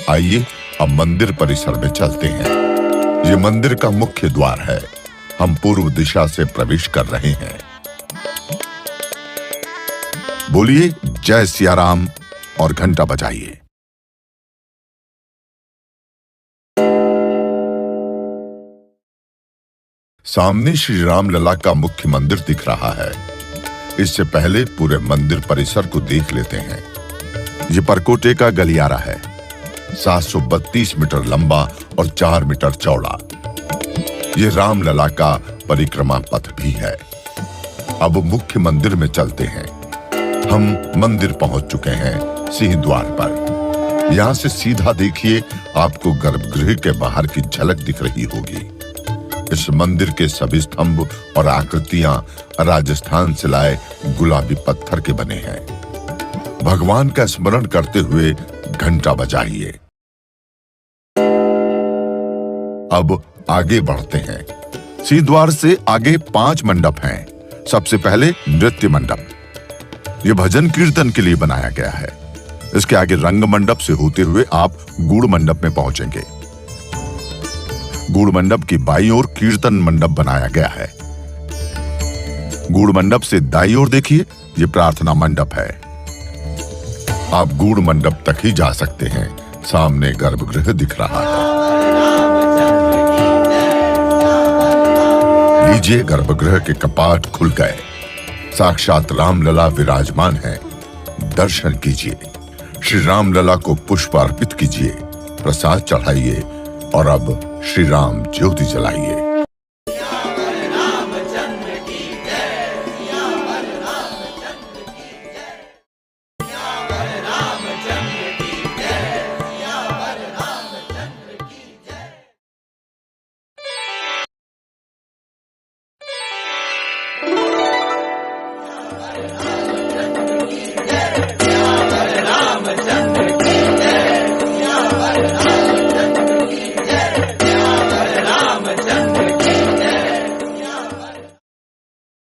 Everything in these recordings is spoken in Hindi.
आइए अब मंदिर परिसर में चलते हैं। ये मंदिर का मुख्य द्वार है। हम पूर्व दिशा से प्रवेश कर रहे हैं। बोलिए जय सिया राम और घंटा बजाइए। सामने श्री राम लला का मुख्य मंदिर दिख रहा है। इससे पहले पूरे मंदिर परिसर को देख लेते हैं। ये परकोटे का गलियारा है, 732 मीटर लंबा और 4 मीटर चौड़ा। ये राम लला का परिक्रमा पथ भी है। अब मुख्य मंदिर में चलते हैं। हम मंदिर पहुंच चुके हैं सिंह द्वार पर। यहां से सीधा देखिए, आपको गर्भगृह के बाहर की झलक दिख रही होगी। इस मंदिर के सभी स्तंभ और आकृतियां राजस्थान से लाए गुलाबी पत्थर के बने हैं। भगवान का स्मरण करते हुए घंटा बजाइए। अब आगे बढ़ते हैं। सिंह द्वार से आगे 5 मंडप हैं। सबसे पहले नृत्य मंडप। यह भजन कीर्तन के लिए बनाया गया है। इसके आगे रंग मंडप से होते हुए आप गूढ़ मंडप में पहुंचेंगे। गूढ़ मंडप की बाईं ओर कीर्तन मंडप बनाया गया है। गूढ़ मंडप से दाईं ओर देखिए, यह प्रार्थना मंडप है। आप गूढ़ मंडप तक ही जा सकते हैं। सामने गर्भगृह दिख रहा है। लीजिए, गर्भगृह के कपाट खुल गए। साक्षात रामलला विराजमान है। दर्शन कीजिए। श्री रामलला को पुष्प अर्पित कीजिए, प्रसाद चढ़ाइए और अब श्री राम ज्योति जलाइए।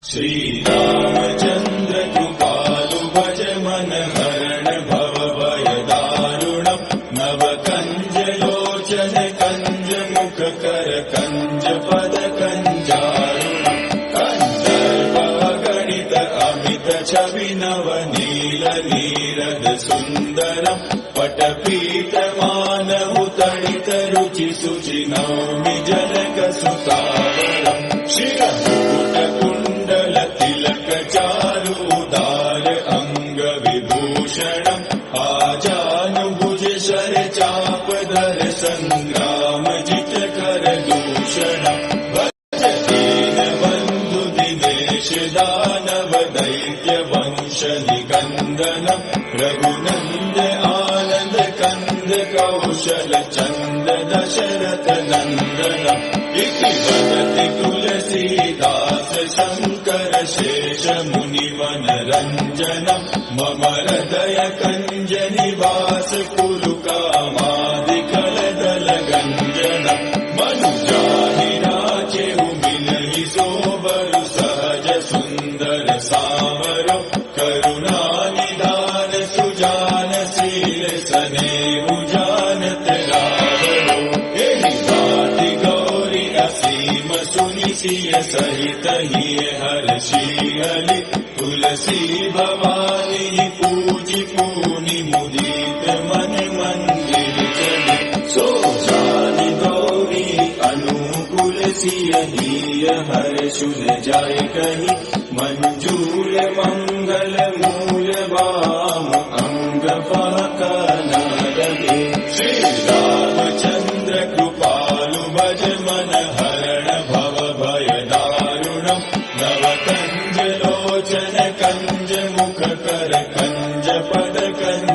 श्री रामचंद्र कृपालु भज मन हरण भव भय दारुणम नव कंज लोचन कंज मुख कर कंज पद कंजारुणम कंदर्प गणित अमित छवि नव नील नीरद सुंदरम पटपीत मानव तड़ित रुचि सुचि नौमि जनक सुतावरम शिरमुकुट कुंडल तिलक चारुदार अंग विभूषणम आजानुभुज शर चाप धर संग्राम जित कर दूषणम भज दीन बंधु दिनेश दानव दैत्य वंश निकंदनम रघुनंद आनंद कंद कौशल चंद दशरथ नंदनम इति वदति तुलसीदास शंकर शेष मुनिवन रंजनम मम हृदय कंज निवास कुरु कामादिकल दल गंजनम मनुजाहि राचेहु मिलहि सोबरु सहज सुंदर सावरो करुणा निदान सुजान शील सनेहु जानत रावरो एहि भांति गौरी असीम सुनि सिय सहित ही हर्षियलि तुलसी भवानी पूजि पूनि मुदित मन मंदिर चले सो जानि गौरी अनुकूल सिय ही हर्षुल जाय कहि मंजूर मंगल मूल वाम अंग फहकन लगे श्री रामचंद्र कृपालु भज मन हरण भव भय दारुणम नव कंज लोचन कंज मुख कर कंज पद कंज